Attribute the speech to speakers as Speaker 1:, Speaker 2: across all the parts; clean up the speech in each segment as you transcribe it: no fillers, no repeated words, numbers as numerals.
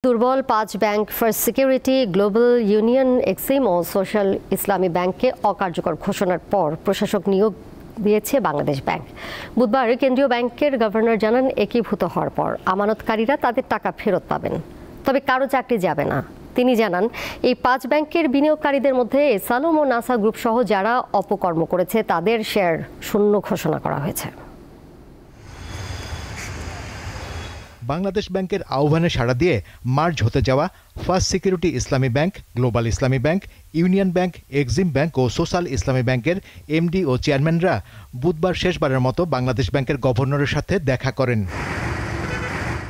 Speaker 1: দুর্বল ৫ bank first security, global union, Exim ও social Islami ব্যাংককে অকার্যকর ঘোষণার পর প্রশাসক নিয়োগ দিয়েছে বাংলাদেশ ব্যাংক। বুধবার কেন্দ্রীয় ব্যাংকের গভর্নর জানান, একীভূত হওয়ার পর আমানতকারীরা তাদের টাকা ফেরত পাবেন, তবে কারো চাকরি যাবে না। তিনি জানান, এই ৫ ব্যাংকের বিনিয়োগকারীদের মধ্যে এসালম ও নাসা গ্রুপ সহ যারা অপকর্ম করেছে তাদের শেয়ার শূন্য ঘোষণা করা হয়েছে।
Speaker 2: বাংলাদেশ ব্যাংকের আহ্বানে সাড়া দিয়ে মার্জ হতে যাওয়া first security Islami bank, global Islami bank, union bank, Exim bank ও সোশ্যাল ইসলামী ব্যাংকের এমডি ও চেয়ারম্যানরা বুধবার শেষবারের মতো বাংলাদেশ ব্যাংকের গভর্নরের সাথে দেখা করেন।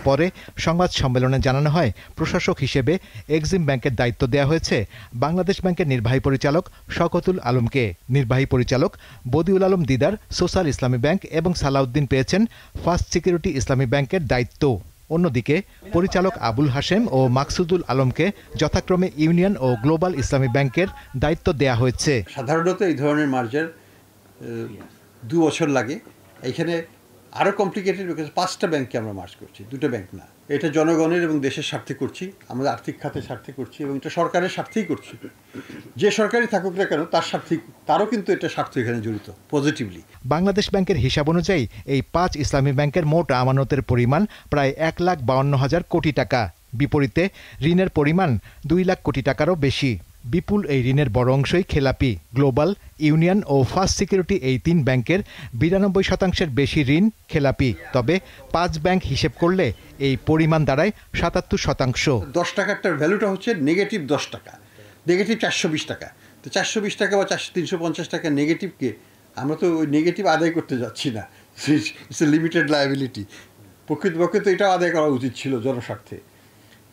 Speaker 2: পরে সংবাদ সম্মেলনে জানানো হয়, প্রশাসক হিসেবে এক্সিম ব্যাংকের দায়িত্ব দেওয়া হয়েছে বাংলাদেশ ব্যাংকের নির্বাহী পরিচালক শওকতুল আলমকে। নির্বাহী পরিচালক বদিউল আলম দিদার সোশ্যাল ইসলামী ব্যাংক এবং সালাউদ্দিন পেয়েছেন ফার্স্ট সিকিউরিটি ইসলামী ব্যাংকের দায়িত্ব। অন্যদিকে পরিচালক আবুল হাশেম ও মাকসুদুল আলমকে যথাক্রমে ইউনিয়ন ও গ্লোবাল ইসলামী ব্যাংকের দায়িত্ব দেওয়া হয়েছে।
Speaker 3: সাধারণত এই ধরনের মার্জার 2 বছর লাগে। এখানে আরও কমপ্লিকেটেড, বিকজ 5টা ব্যাংককে আমরা মার্জ করছি, 2টা ব্যাংক না। এটা জনগণের এবং দেশের স্বার্থে করছি, আমাদের আর্থিক খাতের স্বার্থে করছি এবং এটা সরকারের স্বার্থেই করছি। যে সরকারই থাকুক না কেন তার স্বার্থে, তারও কিন্তু এটা স্বার্থ এখানে জড়িত পজিটিভলি।
Speaker 2: বাংলাদেশ ব্যাংকের হিসাব অনুযায়ী এই 5 ইসলামী ব্যাংকের মোট আমানতের পরিমাণ প্রায় 1,52,000 কোটি টাকা। বিপরীতে ঋণের পরিমাণ 2 লাখ কোটি টাকারও বেশি। বিপুল এই ঋণের বড় অংশই খেলাপি। গ্লোবাল, ইউনিয়ন ও ফার্স্ট সিকিউরিটি এই 3 ব্যাংকের 92% বেশি ঋণ খেলাপি। তবে 5 ব্যাংক হিসেব করলে এই পরিমাণ দাঁড়ায় 77%।
Speaker 3: 10 টাকারটার ভ্যালুটা হচ্ছে নেগেটিভ 10 টাকা, নেগেটিভ 420 টাকা। তো 420 টাকা বা 350 টাকা নেগেটিভকে আমরা তো ওই নেগেটিভ আদায় করতে যাচ্ছি না, ইটস এ লিমিটেড লায়াবিলিটি। প্রকৃতপক্ষে তো এটাও আদায় করা উচিত ছিল জনস্বার্থে।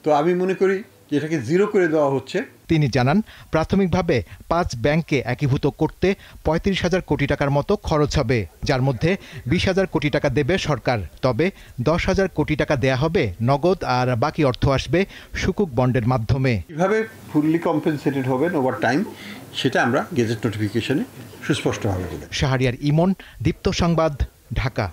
Speaker 3: তো আমি মনে করি যে এটাকে জিরো করে দেওয়া হচ্ছে।
Speaker 2: তিনি জানান, প্রাথমিকভাবে 5 ব্যাংককে একীভূত করতে 35,000 কোটি টাকার মতো খরচ হবে, যার মধ্যে 20,000 কোটি টাকা দেবে সরকার। তবে 10,000 কোটি টাকা দেয়া হবে নগদ, আর বাকি অর্থ আসবে সুকুক বন্ডের মাধ্যমে।
Speaker 3: কিভাবে ফুললি কম্পেনসেটেড হবেন ওভার টাইম, সেটা আমরা গেজেট নোটিফিকেশনে সুস্পষ্টভাবে বলি।
Speaker 2: শাহরিয়ার ইমন, দীপ্ত সংবাদ, ঢাকা।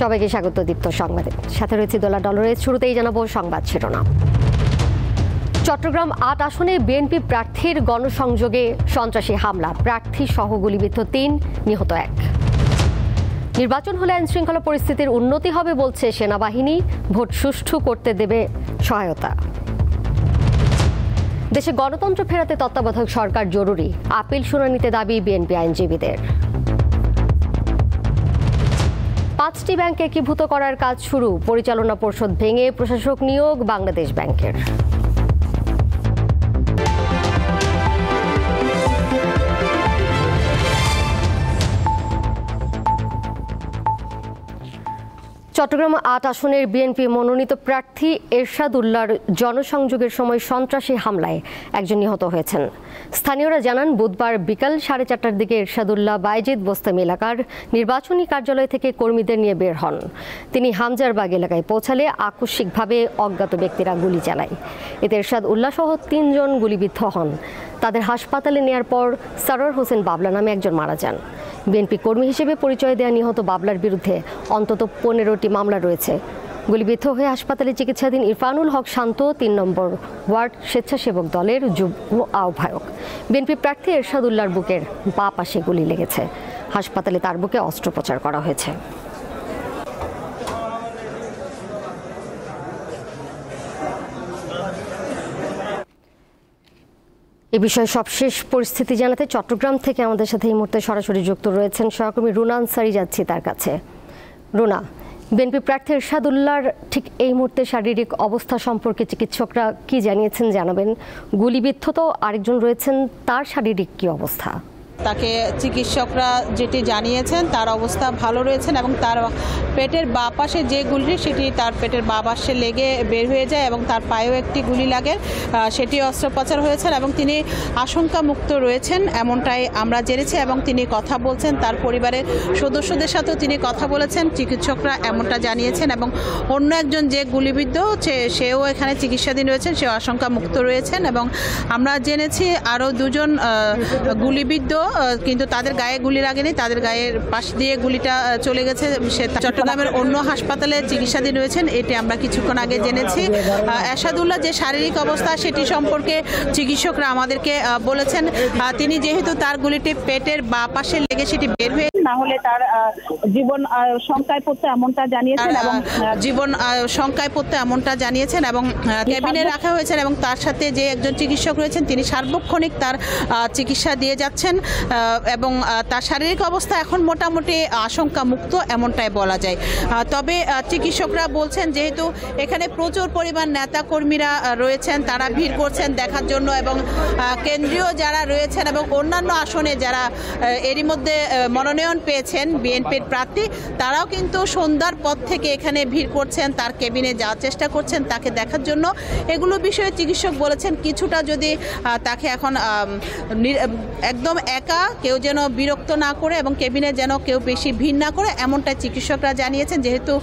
Speaker 1: সবাইকে স্বাগত দীপ্ত সংবাদে, সাথে রয়েছে দোলা ডলরের। শুরুতেই জানাবো সংবাদ শিরোনাম। চট্টগ্রাম ৮ আসনে বিএনপি প্রার্থীর গণসংযোগে সন্ত্রাসী হামলা, প্রার্থী সহ গুলিবিদ্ধ ৩, নিহত ১। নির্বাচন হলে আইন শৃঙ্খলা পরিস্থিতির উন্নতি হবে বলছে সেনাবাহিনী, ভোট সুষ্ঠু করতে দেবে সহায়তা। দেশে গণতন্ত্র ফেরাতে তত্ত্বাবধায়ক সরকার জরুরি, আপিল শুনানিতে দাবি বিএনপি আইনজীবীদের। ৫টি ব্যাংক একীভূত করার কাজ শুরু, পরিচালনা পর্ষদ ভেঙে প্রশাসক নিয়োগ বাংলাদেশ ব্যাংকের। চট্টগ্রাম ৮ আসনের বিএনপি মনোনীত প্রার্থী এরশাদ উল্লাহর জনসংযোগের সময় সন্ত্রাসী হামলায় একজন নিহত হয়েছেন। স্থানীয়রা জানান, বুধবার বিকাল 4:30টার দিকে এরশাদ উল্লাহ বাইজিদ বোস্তামি এলাকার নির্বাচনী কার্যালয় থেকে কর্মীদের নিয়ে বের হন। তিনি হামজারবাগ এলাকায় পৌঁছালে আকস্মিকভাবে অজ্ঞাত ব্যক্তিরা গুলি চালায়। এতে এরশাদ উল্লাহ সহ ৩ জন গুলিবিদ্ধ হন। তাদের হাসপাতালে নেয়ার পর সরোয়ার হোসেন বাবলা নামে একজন মারা যান। বিএনপি কর্মী হিসেবে পরিচয় দেওয়া নিহত বাবলার বিরুদ্ধে অন্তত 15টি মামলা রয়েছে। গুলিবিদ্ধ হয়ে হাসপাতালে চিকিৎসাধীন ইরফানুল হক শান্ত ৩ নম্বর ওয়ার্ড স্বেচ্ছাসেবক দলের যুগ্ম আহ্বায়ক। বিএনপি প্রার্থী এরশাদ উল্লাহর বুকের বাঁ পাশে গুলি লেগেছে। হাসপাতালে তার বুকে অস্ত্রোপচার করা হয়েছে। এ বিষয়ে সবশেষ পরিস্থিতি জানাতে চট্টগ্রাম থেকে আমাদের সাথে এই মুহূর্তে সরাসরি যুক্ত রয়েছেন সহকর্মী রুনা আনসারি। যাচ্ছি তার কাছে। রুনা, বিএনপি প্রার্থী এরশাদ উল্লাহর ঠিক এই মুহূর্তে শারীরিক অবস্থা সম্পর্কে চিকিৎসকরা কি জানিয়েছেন জানাবেন। গুলিবিদ্ধ তো আরেকজন রয়েছেন, তার শারীরিক কি অবস্থা?
Speaker 4: তাকে চিকিৎসকরা যেটি জানিয়েছেন তার অবস্থা ভালো রয়েছেন এবং তার পেটের বাঁ পাশে যে গুলিটি সেটি তার পেটের বাঁ পাশে লেগে বের হয়ে যায় এবং তার পায়েও একটি গুলি লাগে, সেটি অস্ত্রোপচার হয়েছেন এবং তিনি আশঙ্কামুক্ত রয়েছেন এমনটাই আমরা জেনেছি এবং তিনি কথা বলছেন। তার পরিবারের সদস্যদের সাথেও তিনি কথা বলেছেন, চিকিৎসকরা এমনটা জানিয়েছেন। এবং অন্য একজন যে গুলিবিদ্ধ সেও এখানে চিকিৎসাধীন রয়েছেন, সেও আশঙ্কামুক্ত রয়েছেন। এবং আমরা জেনেছি আরও 2 জন গুলিবিদ্ধ, কিন্তু তাদের গায়ে গুলি লাগেনি, তাদের গায়ের পাশ দিয়ে গুলিটা চলে গেছে। সে চট্টগ্রামের অন্য হাসপাতালে চিকিৎসাধীন রয়েছেন, এটি আমরা কিছুক্ষণ আগে জেনেছি। এরশাদ উল্লাহ যে শারীরিক অবস্থা সেটি সম্পর্কে চিকিৎসকরা আমাদেরকে বলেছেন, তিনি যেহেতু তার গুলিটি পেটের বাঁ পাশে লেগে সেটি বের হয়ে
Speaker 5: না হলে তার জীবন শঙ্কায় পড়তে এমনটা জানিয়েছেন এবং
Speaker 4: জীবন শঙ্কায় পড়তে এমনটা জানিয়েছেন এবং ক্যাবিনে রাখা হয়েছেন এবং তার সাথে যে একজন চিকিৎসক রয়েছেন তিনি সার্বক্ষণিক তার চিকিৎসা দিয়ে যাচ্ছেন এবং তার শারীরিক অবস্থা এখন মোটামুটি আশঙ্কা মুক্ত এমনটাই বলা যায়। তবে চিকিৎসকরা বলছেন যেহেতু এখানে প্রচুর পরিমাণ নেতা কর্মীরা রয়েছেন, তারা ভিড় করছেন দেখার জন্য এবং কেন্দ্রীয় যারা রয়েছেন এবং অন্যান্য আসনে যারা এরই মধ্যে মনোনয়ন পেয়েছেন বিএনপির প্রার্থী, তারাও কিন্তু সন্ধ্যার পর থেকে এখানে ভিড় করছেন, তার কেবিনে যাওয়ার চেষ্টা করছেন তাকে দেখার জন্য। এগুলো বিষয়ে চিকিৎসক বলেছেন কিছুটা যদি তাকে এখন একদম একা কেউ যেন বিরক্ত না করে এবং কেবিনে যেন কেউ বেশি ভিড় না করে এমনটাই চিকিৎসকরা জানিয়েছেন। যেহেতু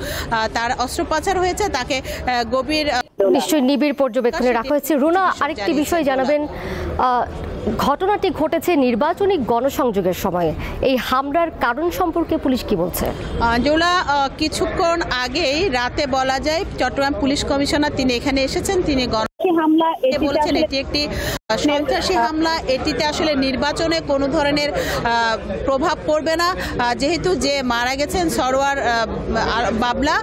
Speaker 4: তার অস্ত্রোপচার হয়েছে, তাকে গভীর
Speaker 1: নিশ্চয়ই নিবিড় পর্যবেক্ষণে রাখা হয়েছে। রুনা, আরেকটি বিষয় জানাবেন, ঘটনাটি ঘটেছে নির্বাচনী গণসংযোগের সময়। এই হামলার কারণ সম্পর্কে পুলিশ কি বলছে?
Speaker 4: যেগুলা কিছুক্ষণ আগেই রাতে বলা যায় চট্টগ্রাম পুলিশ কমিশনার তিনি এখানে এসেছেন, তিনি
Speaker 5: হামলা
Speaker 4: বলেছেন এটি একটি সন্ত্রাসী হামলা, এটিতে আসলে নির্বাচনে কোনো ধরনের প্রভাব পড়বে না। যেহেতু যে মারা গেছেন সরোয়ার বাবলা,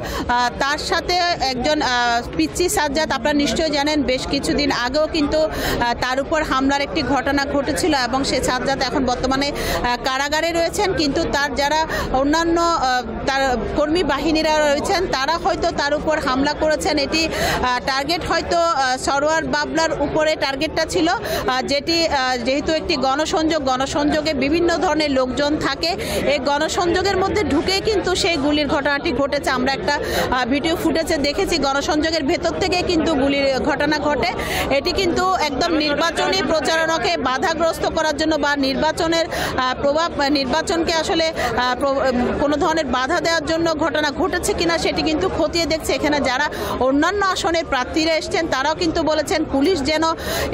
Speaker 4: তার সাথে একজন পিচ্চি সাজ্জাদ, আপনারা নিশ্চয়ই জানেন বেশ কিছুদিন আগেও কিন্তু তার উপর হামলার একটি ঘটনা ঘটেছিল এবং সে সাজ্জাদ এখন বর্তমানে কারাগারে রয়েছেন। কিন্তু তার যারা অন্যান্য তার কর্মী বাহিনীরা রয়েছেন তারা হয়তো তার উপর হামলা করেছেন। এটি টার্গেট হয়তো সরোয়ার বাবলার উপরে টার্গেটটা ছিল, যেহেতু একটি গণসংযোগে বিভিন্ন ধরনের লোকজন থাকে, এই গণসংযোগের মধ্যে ঢুকে কিন্তু সেই গুলির ঘটনাটি ঘটেছে। আমরা একটা ভিডিও ফুটেজে দেখেছি গণসংযোগের ভেতর থেকে কিন্তু গুলির ঘটনা ঘটে। এটি কিন্তু একদম নির্বাচনী প্রচারণাকে বাধাগ্রস্ত করার জন্য বা নির্বাচনের নির্বাচনকে আসলে কোনো ধরনের বাধা দেওয়ার জন্য ঘটনা ঘটেছে কিনা সেটি কিন্তু খতিয়ে দেখছে। এখানে যারা অন্যান্য আসনের প্রার্থীরা এসছেন তারাও কিন্তু বলেছেন পুলিশ যেন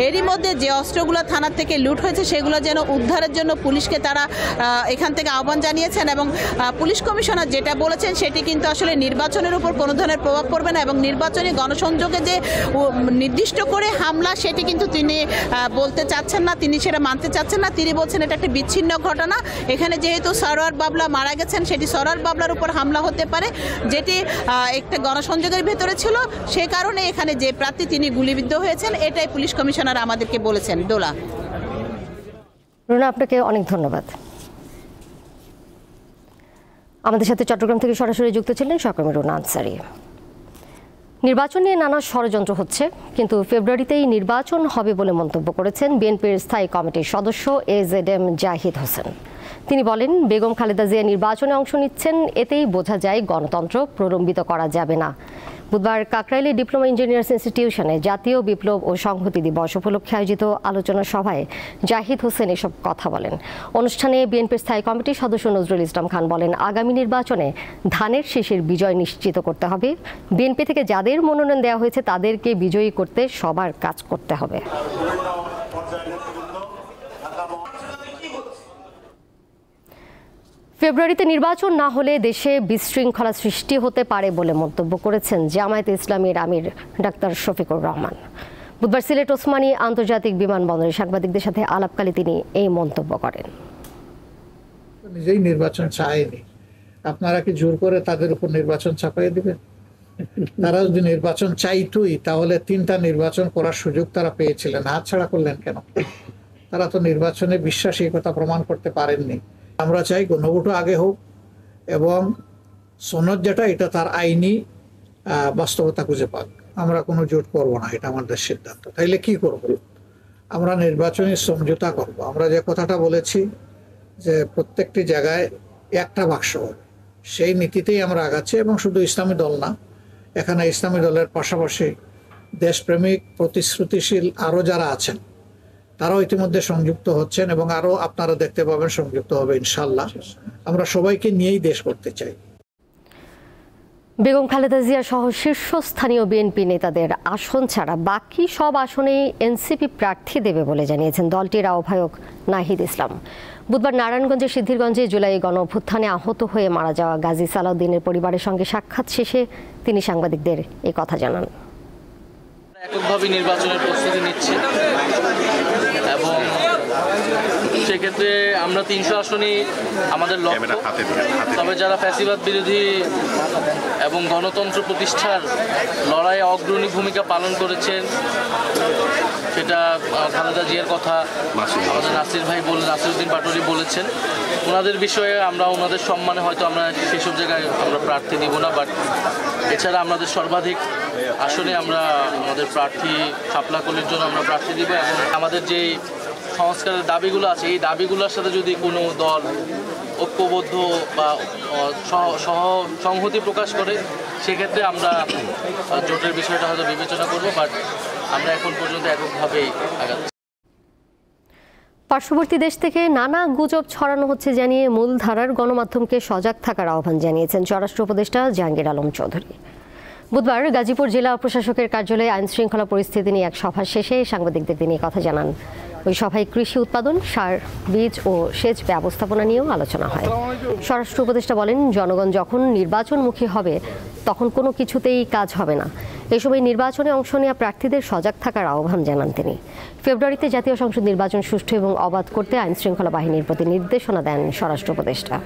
Speaker 4: এরই মধ্যে মধ্যে যে অস্ত্রগুলো থানা থেকে লুট হয়েছে সেগুলো যেন উদ্ধারের জন্য পুলিশকে তারা এখান থেকে আহ্বান জানিয়েছেন এবং পুলিশ কমিশনার যেটা বলেছেন সেটি কিন্তু আসলে নির্বাচনের উপর কোনো ধরনের প্রভাব পড়বে না এবং নির্বাচনী গণসংযোগে যে নির্দিষ্ট করে হামলা সেটি কিন্তু তিনি বলতে চাচ্ছেন না, তিনি সেটা মানতে চাচ্ছেন না। তিনি বলছেন এটা একটা বিচ্ছিন্ন ঘটনা, এখানে যেহেতু সরোয়ার বাবলা মারা গেছেন সেটি সরোয়ার বাবলার উপর হামলা হতে পারে যেটি একটা গণসংযোগের ভেতরে ছিল, সে কারণে এখানে যে প্রার্থী তিনি গুলিবিদ্ধ হয়েছেন এটাই পুলিশ কমিশনার আমাদেরকে বলেছেন। দোলা,
Speaker 1: রুনা, আপনাকে অনেক ধন্যবাদ। আমাদের সাথে চট্টগ্রাম থেকে সরাসরি যুক্ত ছিলেন সহকর্মী রুনা আনসারী। নির্বাচন নিয়ে নানা ষড়যন্ত্র হচ্ছে, কিন্তু ফেব্রুয়ারিতেই নির্বাচন হবে বলে মন্তব্য করেছেন বিএনপির স্থায়ী কমিটির সদস্য AZM জাহিদ হোসেন। তিনি বলেন, বেগম খালেদা জিয়া নির্বাচনে অংশ নিচ্ছেন, এতেই বোঝা যায় গণতন্ত্র প্রলম্বিত করা যাবে না। বুধবার কাকরাইলে ডিপ্লোমা ইঞ্জিনিয়ার্স ইনস্টিটিউশনে জাতীয় বিপ্লব ও সংহতি দিবস উপলক্ষে আয়োজিত আলোচনা সভায় জাহিদ হোসেন এসব কথা বলেন। অনুষ্ঠানে বিএনপির স্থায়ী কমিটির সদস্য নজরুল ইসলাম খান বলেন, আগামী নির্বাচনে ধানের শীষের বিজয় নিশ্চিত করতে হবে। বিএনপি থেকে যাদের মনোনয়ন দেওয়া হয়েছে তাদেরকে বিজয়ী করতে সবার কাজ করতে হবে। ফেব্রুয়ারিতে নির্বাচন না হলে দেশে বিশৃঙ্খলা সৃষ্টি হতে পারে বলে মন্তব্য করেছেন জামায়াতে ইসলামীর আমির ডাক্তার শফিকুর রহমান। বুধবার সিলেট ওসমানী আন্তর্জাতিক বিমানবন্দরে সাংবাদিকদের সাথে আলাপকালে তিনি এই মন্তব্য করেন।
Speaker 6: নিজেই নির্বাচন চায়নি, আপনারা কি জোর করে তাদের উপর নির্বাচন চাপিয়ে দিবেন? তারা যদি নির্বাচন চাইতোই তাহলে 3টা নির্বাচন করার সুযোগ তারা পেয়েছিলেন, হাতছাড়া করলেন কেন? তারা তো নির্বাচনে বিশ্বাসী কথা প্রমাণ করতে পারেননি। আমরা চাই গণভোটও আগে হোক এবং সনদ যেটা এটা তার আইনি বাস্তবতা খুঁজে পাক। আমরা কোনো জোট করবো না, এটা আমাদের সিদ্ধান্ত। তাইলে কি করব? আমরা নির্বাচনী সমঝোতা করব। আমরা যে কথাটা বলেছি যে প্রত্যেকটি জায়গায় একটা বাক্স হবে, সেই নীতিতেই আমরা আগাচ্ছি। এবং শুধু ইসলামী দল না, এখানে ইসলামী দলের পাশাপাশি দেশপ্রেমিক প্রতিশ্রুতিশীল আরও যারা আছেন তারাও ইতিমধ্যে সংযুক্ত হচ্ছেন এবং আরো আপনারা দেখতে পাবেন সংযুক্ত হবে ইনশাল্লাহ। আমরা সবাইকে নিয়েই দেশ করতে চাই।
Speaker 1: বেগম খালেদা জিয়া সহ শীর্ষস্থানীয় বিএনপি নেতাদের আসন ছাড়া বাকি সব আসনেই এনসিপি প্রার্থী দেবে বলে জানিয়েছেন দলটির আহ্বায়ক নাহিদ ইসলাম। বুধবার নারায়ণগঞ্জের সিদ্ধিরগঞ্জে জুলাই গণঅভ্যুত্থানে আহত হয়ে মারা যাওয়া গাজী সালাউদ্দিনের পরিবারের সঙ্গে সাক্ষাৎ শেষে তিনি সাংবাদিকদের এই কথা জানান।
Speaker 7: এককভাবে নির্বাচনের প্রস্তুতি নিচ্ছে এবং সেক্ষেত্রে আমরা 300 আসনই আমাদের লক্ষ্য। তবে যারা ফ্যাসিবাদ বিরোধী এবং গণতন্ত্র প্রতিষ্ঠার লড়াইয়ে অগ্রণী ভূমিকা পালন করেছেন, সেটা খালেদা জিয়ার কথা আমাদের নাসিরউদ্দিন পাটোয়ারি বলেছেন। ওনাদের বিষয়ে আমরা ওনাদের সম্মানে হয়তো আমরা সেসব জায়গায় আমরা প্রার্থী দিব না, বাট এছাড়া আমাদের সর্বাধিক আসনে আমরা আমাদের প্রার্থী শাপলা কলির জন্য আমরা প্রার্থী দিব। এবং আমাদের যে সংস্কারের দাবিগুলো আছে এই দাবিগুলোর সাথে যদি কোনো দল ঐক্যবদ্ধ বা সংহতি প্রকাশ করে সেক্ষেত্রে আমরা জোটের বিষয়টা হয়তো বিবেচনা করব, বাট আমরা এখন পর্যন্ত এককভাবেই আগাচ্ছি।
Speaker 1: পার্শ্ববর্তী দেশ থেকে নানা গুজব ছড়ানো হচ্ছে জানিয়ে মূলধারার গণমাধ্যমকে সজাগ থাকার আহ্বান জানিয়েছেন স্বরাষ্ট্র উপদেষ্টা জাহাঙ্গীর আলম চৌধুরী। বুধবার গাজীপুর জেলা প্রশাসকের কার্যালয়ে আইন শৃঙ্খলা পরিস্থিতি নিয়ে এক সভা শেষে সাংবাদিকদের তিনি কথা জানান। ওই সভায় কৃষি উৎপাদন, সার, বীজ ও সেচ ব্যবস্থাপনা নিয়েও আলোচনা হয়। স্বরাষ্ট্র উপদেষ্টা বলেন, জনগণ যখন নির্বাচনমুখী হবে তখন কোনো কিছুতেই কাজ হবে না। এই সময় নির্বাচনে অংশ নেওয়া প্রার্থীদের সজাগ থাকার আহ্বান জানান তিনি। ফেব্রুয়ারিতে জাতীয় সংসদ নির্বাচন সুষ্ঠু এবং অবাধ করতে আইন শৃঙ্খলা বাহিনীর প্রতি নির্দেশনা দেন স্বরাষ্ট্র উপদেষ্টা।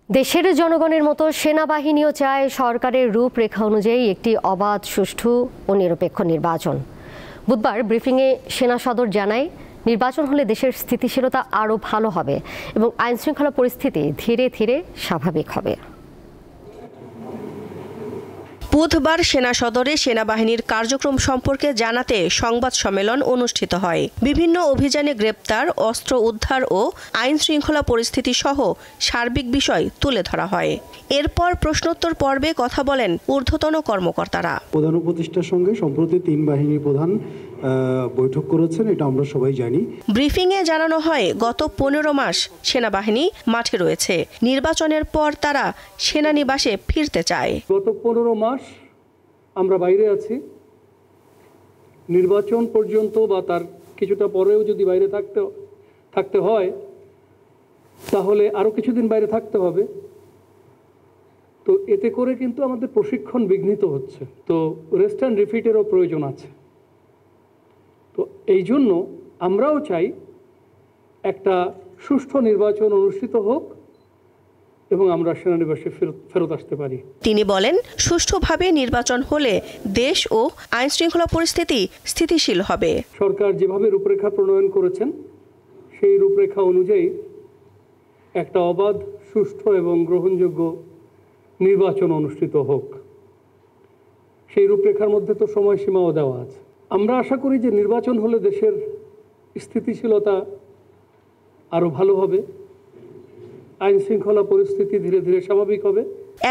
Speaker 1: দেশের জনগণের মতো সেনাবাহিনীও চায় সরকারের রূপরেখা অনুযায়ী একটি অবাধ, সুষ্ঠু ও নিরপেক্ষ নির্বাচন। বুধবার ব্রিফিংয়ে সেনা সদর জানায়, নির্বাচন হলে দেশের স্থিতিশীলতা আরও ভালো হবে এবং আইনশৃঙ্খলা পরিস্থিতি ধীরে ধীরে স্বাভাবিক হবে।
Speaker 8: বুধবার সেনা সদরে সেনাবাহিনীর কার্যক্রম সম্পর্কে জানাতে সংবাদ সম্মেলন অনুষ্ঠিত হয়। বিভিন্ন অভিযানে গ্রেপ্তার, অস্ত্র উদ্ধার ও আইন শৃঙ্খলা পরিস্থিতি সহ সার্বিক বিষয় তুলে ধরা হয়। এরপর প্রশ্নোত্তর পর্বে কথা বলেন ঊর্ধ্বতন কর্মকর্তারা।
Speaker 9: প্রধান উপদেষ্টার সঙ্গে সম্প্রতি 3 বাহিনীর প্রধান বৈঠক করেছেন, এটা আমরা সবাই জানি।
Speaker 8: ব্রিফিংয়ে জানানো হয় গত 15 মাস সেনাবাহিনী মাঠে রয়েছে, নির্বাচনের পর তারা সেনানিবাসে ফিরতে চায়।
Speaker 9: গত 15 মাস আমরা বাইরে আছি, নির্বাচন পর্যন্ত বা তার কিছুটা পরেও যদি বাইরে থাকতে হয় তাহলে আরো কিছুদিন বাইরে থাকতে হবে। তো এতে করে কিন্তু আমাদের প্রশিক্ষণ বিঘ্নিত হচ্ছে, তো রেস্ট অ্যান্ড রিফিটেরও প্রয়োজন আছে। তো এই জন্য আমরাও চাই একটা সুষ্ঠু নির্বাচন অনুষ্ঠিত হোক এবং আমরা সেনানিবাসে ফেরত আসতে পারি।
Speaker 8: তিনি বলেন, সুষ্ঠুভাবে নির্বাচন হলে দেশ ও আইন শৃঙ্খলা পরিস্থিতি স্থিতিশীল হবে।
Speaker 9: সরকার যেভাবে রূপরেখা প্রণয়ন করেছেন সেই রূপরেখা অনুযায়ী একটা অবাধ, সুষ্ঠু এবং গ্রহণযোগ্য নির্বাচন অনুষ্ঠিত হোক। সেই রূপরেখার মধ্যে তো সময়সীমাও দেওয়া আছে। আমরা আশা করি যে নির্বাচন হলে দেশের স্থিতিশীলতা আরো ভালো হবে, আইন শৃঙ্খলা পরিস্থিতি ধীরে ধীরে স্বাভাবিক হবে।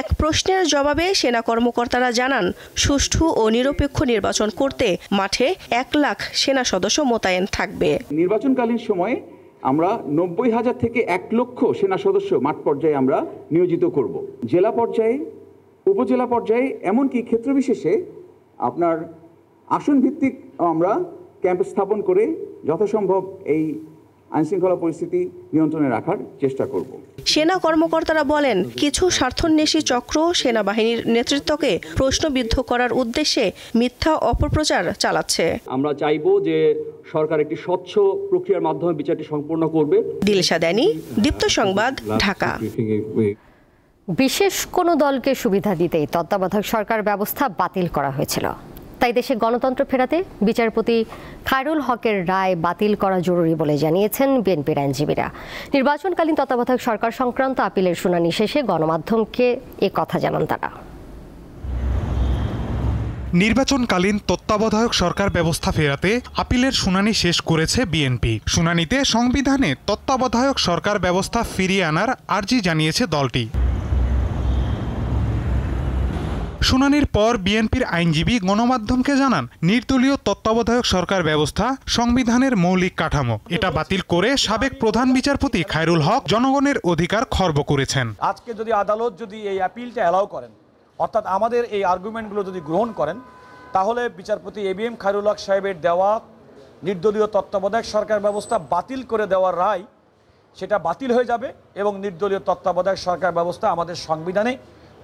Speaker 8: এক প্রশ্নের জবাবে সেনা কর্মকর্তারা জানান, সুষ্ঠু ও নিরপেক্ষ নির্বাচন করতে মাঠে 1 লাখ সেনা সদস্য মোতায়েন থাকবে।
Speaker 10: নির্বাচনকালীন সময়ে আমরা 90,000 থেকে 1 লক্ষ সেনা সদস্য মাঠ পর্যায়ে আমরা নিয়োজিত করব। জেলা পর্যায়ে, উপজেলা পর্যায়ে, এমনকি ক্ষেত্র বিশেষে আপনার আসন ভিত্তিক আমরা ক্যাম্প স্থাপন করে যথাসম্ভব এই আইনশৃঙ্খলা পরিস্থিতি নিয়ন্ত্রণে রাখার চেষ্টা করব।
Speaker 8: সেনা কর্মকর্তারা বলেন, কিছু স্বার্থান্বেষী চক্র সেনাবাহিনীর নেতৃত্বকে প্রশ্নবিদ্ধ করার উদ্দেশ্যে মিথ্যা অপপ্রচার চালাচ্ছে।
Speaker 11: আমরা চাইবো যে সরকার একটি স্বচ্ছ প্রক্রিয়ার মাধ্যমে বিচারটি সম্পূর্ণ করবে।
Speaker 8: দিলশা দানি, দীপ্ত সংবাদ, ঢাকা।
Speaker 1: বিশেষ কোনো দলকে সুবিধা দিতেই তত্ত্বাবধায়ক সরকার ব্যবস্থা বাতিল করা হয়েছিল। তাই দেশে গণতন্ত্র ফেরাতে বিচারপতি খায়রুল হকের রায় বাতিল করা জরুরি বলে জানিয়েছেন বিএনপির আইনজীবীরা। নির্বাচনকালীন তত্ত্বাবধায়ক সরকার সংক্রান্ত আপিলের শুনানি শেষে গণমাধ্যমকে এ কথা জানান তারা।
Speaker 12: নির্বাচনকালীন তত্ত্বাবধায়ক সরকার ব্যবস্থা ফেরাতে আপিলের শুনানি শেষ করেছে বিএনপি। শুনানিতে সংবিধানে তত্ত্বাবধায়ক সরকার ব্যবস্থা ফিরিয়ে আনার আর্জি জানিয়েছে দলটি। শুনানির পর বিএনপির আইনজীবী গণমাধ্যমকে জানান, নির্দলীয় তত্ত্বাবধায়ক সরকার ব্যবস্থা সংবিধানের মৌলিক কাঠামো। এটা বাতিল করে সাবেক প্রধান বিচারপতি খায়রুল হক জনগণের অধিকার খর্ব করেছেন।
Speaker 13: আজকে যদি আদালত যদি এই অ্যাপিলটা অ্যালাউ করেন, অর্থাৎ আমাদের এই আর্গুমেন্টগুলো যদি গ্রহণ করেন, তাহলে বিচারপতি এবিএম খায়রুল হক সাহেবের দেওয়া নির্দলীয় তত্ত্বাবধায়ক সরকার ব্যবস্থা বাতিল করে দেওয়ার রায় সেটা বাতিল হয়ে যাবে এবং নির্দলীয় তত্ত্বাবধায়ক সরকার ব্যবস্থা আমাদের সংবিধানে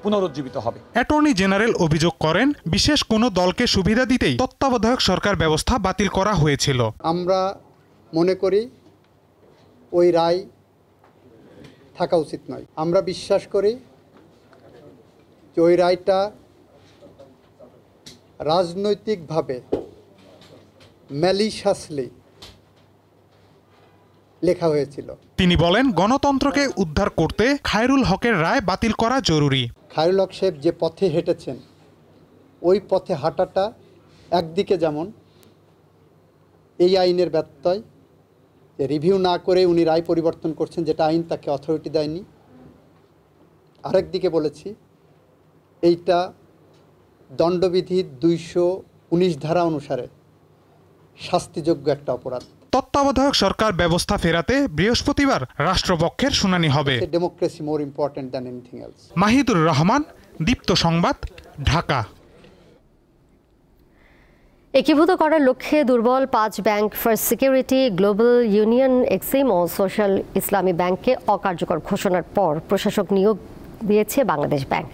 Speaker 13: পুনরুজ্জীবিত হবে।
Speaker 12: অ্যাটর্নি জেনারেল অভিযোগ করেন, বিশেষ কোনো দলকে সুবিধা দিতেই তত্ত্বাবধায়ক সরকার ব্যবস্থা বাতিল করা হয়েছিল।
Speaker 14: আমরা মনে করি ওই রায় থাকা উচিত নয়। আমরা বিশ্বাস করি যে ওই রায়টা রাজনৈতিকভাবে ম্যালিশাসলি লেখা হয়েছিল।
Speaker 12: তিনি বলেন, গণতন্ত্রকে উদ্ধার করতে খায়রুল হকের রায় বাতিল করা জরুরি।
Speaker 14: খায়রুল হক সাহেব যে পথে হেঁটেছেন, ওই পথে হাঁটাটা একদিকে যেমন এই আইনের ব্যত্যয়, যে রিভিউ না করে উনি রায় পরিবর্তন করছেন, যেটা আইন তাকে অথরিটি দেয়নি। আরেকদিকে বলেছি, এইটা দণ্ডবিধির 219 ধারা অনুসারে শাস্তিযোগ্য একটা অপরাধ।
Speaker 12: তত্ত্বাবধায়ক সরকার ব্যবস্থা ফেরাতে বৃহস্পতিবার রাষ্ট্রপক্ষের শুনানি হবে।
Speaker 14: Democracy more important than anything else.
Speaker 12: Mahidur Rahman, Deepto সংবাদ, ঢাকা।
Speaker 1: একীভূত করার লক্ষ্যে দুর্বল 5 bank first security, global union, Exim ও সোশ্যাল ইসলামী ব্যাংককে অকার্যকর ঘোষণার পর প্রশাসক নিয়োগ দিয়েছে বাংলাদেশ ব্যাংক।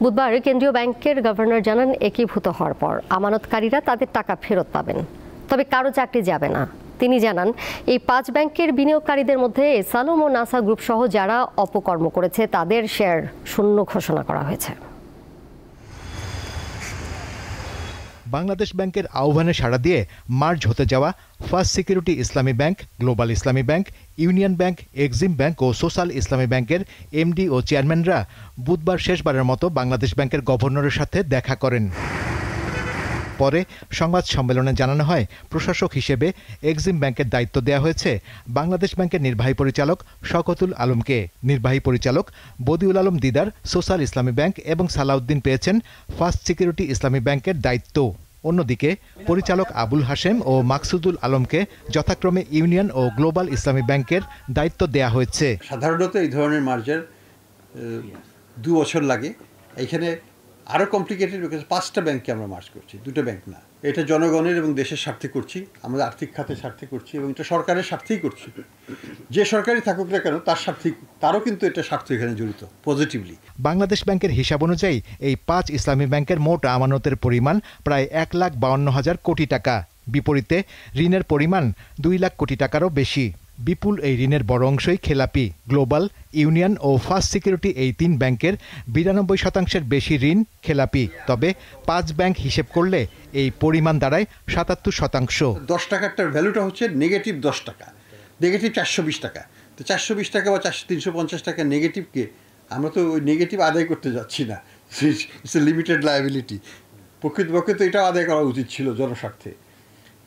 Speaker 1: বুধবার কেন্দ্রীয় ব্যাংকের গভর্নর জানান, একীভূত হওয়ার পর আমানতকারীরা তাদের টাকা ফেরত পাবেন, তবে কারো চাকরি যাবে না। তিনি জানান, এই 5 ব্যাংকের বিনিয়োগকারীদের মধ্যে এসালম ও নাসা গ্রুপ সহ যারা অপকর্ম করেছে তাদের শেয়ার শূন্য ঘোষণা করা হয়েছে।
Speaker 2: বাংলাদেশ ব্যাংকের আহ্বানে সাড়া দিয়ে মার্জ হতে যাওয়া first security Islami bank, global Islami bank, union bank, Exim bank ও সোশ্যাল ইসলামী ব্যাংকের এমডি ও চেয়ারম্যানরা বুধবার শেষবারের মতো বাংলাদেশ ব্যাংকের গভর্নরের সাথে দেখা করেন। পরে সংবাদ সম্মেলনে জানানো হয়, প্রশাসক হিসেবে এক্সিম ব্যাংকের দায়িত্ব দেওয়া হয়েছে বাংলাদেশ ব্যাংকের নির্বাহী পরিচালক শওকতুল আলমকে। নির্বাহী পরিচালক বদিউল আলম দিদার সোশ্যাল ইসলামী ব্যাংক এবং সালাউদ্দিন পেয়েছেন ফার্স্ট সিকিউরিটি ইসলামী ব্যাংকের দায়িত্ব। অন্যদিকে পরিচালক আবুল হাশেম ও মাকসুদুল আলমকে যথাক্রমে ইউনিয়ন ও গ্লোবাল ইসলামী ব্যাংকের দায়িত্ব দেয়া হয়েছে।
Speaker 3: সাধারণত এই ধরনের মার্জার 2 বছর লাগে। এখানে আরও কমপ্লিকেটেড বিকজ 5টা ব্যাংককে আমরা মার্জ করছি, 2টা ব্যাংক না। এটা জনগণের এবং দেশের স্বার্থে করছি, আমাদের আর্থিক খাতের স্বার্থে করছি এবং এটা সরকারের স্বার্থেই করছি। যে সরকারই থাকুক না কেন তার স্বার্থে, তারও কিন্তু এটা স্বার্থ এখানে জড়িত পজিটিভলি।
Speaker 2: বাংলাদেশ ব্যাংকের হিসাব অনুযায়ী এই 5 ইসলামী ব্যাংকের মোট আমানতের পরিমাণ প্রায় 1,52,000 কোটি টাকা। বিপরীতে ঋণের পরিমাণ 2 লাখ কোটি টাকারও বেশি। বিপুল এই ঋণের বড় অংশই খেলাপি। গ্লোবাল, ইউনিয়ন ও ফার্স্ট সিকিউরিটি এই 3 ব্যাংকের 92% বেশি ঋণ খেলাপি। তবে 5 ব্যাংক হিসেব করলে এই পরিমাণ দাঁড়ায় 77%।
Speaker 3: 10 টাকারটার ভ্যালুটা হচ্ছে নেগেটিভ 10 টাকা, নেগেটিভ 420 টাকা। তো 420 টাকা বা 350 টাকা নেগেটিভকে আমরা তো ওই নেগেটিভ আদায় করতে যাচ্ছি না, ইটস এ লিমিটেড লায়াবিলিটি। প্রকৃতপক্ষে তো এটা আদায় করা উচিত ছিল জনস্বার্থে।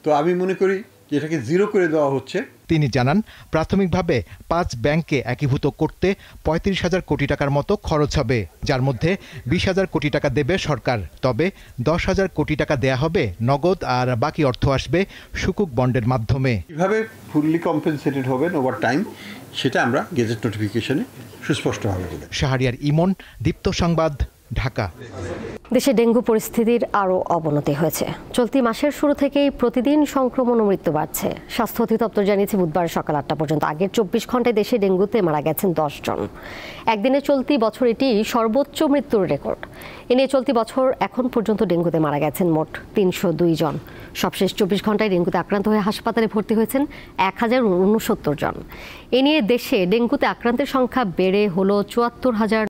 Speaker 3: তো আমি মনে করি যে এটাকে 0 করে দেওয়া হচ্ছে।
Speaker 2: তিনি জানান, প্রাথমিকভাবে 5 ব্যাংককে একীভূত করতে 35,000 কোটি টাকার মতো খরচ হবে, যার মধ্যে 20,000 কোটি টাকা দেবে সরকার। তবে 10,000 কোটি টাকা দেয়া হবে নগদ, আর বাকি অর্থ আসবে সুকুক বন্ডের মাধ্যমে।
Speaker 3: কিভাবে ফুললি কম্পেনসেটেড হবেন ওভার টাইম সেটা আমরা গেজেট নোটিফিকেশনে সুস্পষ্টভাবে বলি।
Speaker 2: শাহরিয়ার ইমন, দীপ্ত সংবাদ, ঢাকা।
Speaker 1: দেশে ডেঙ্গু পরিস্থিতির আরও অবনতি হয়েছে। চলতি মাসের শুরু থেকেই প্রতিদিন সংক্রমণ ও মৃত্যু বাড়ছে। স্বাস্থ্য অধিদপ্তর জানিয়েছে বুধবার সকাল 8টা পর্যন্ত আগের 24 ঘন্টায় দেশে ডেঙ্গুতে মারা গেছেন 10 জন। একদিনে চলতি বছর এটি সর্বোচ্চ মৃত্যুর রেকর্ড। এ নিয়ে চলতি বছর এখন পর্যন্ত ডেঙ্গুতে মারা গেছেন মোট 302 জন। সবশেষ 24 ঘন্টায় ডেঙ্গুতে আক্রান্ত হয়ে হাসপাতালে ভর্তি হয়েছেন 1069 জন। এ নিয়ে দেশে ডেঙ্গুতে আক্রান্তের সংখ্যা বেড়ে হলো 74,000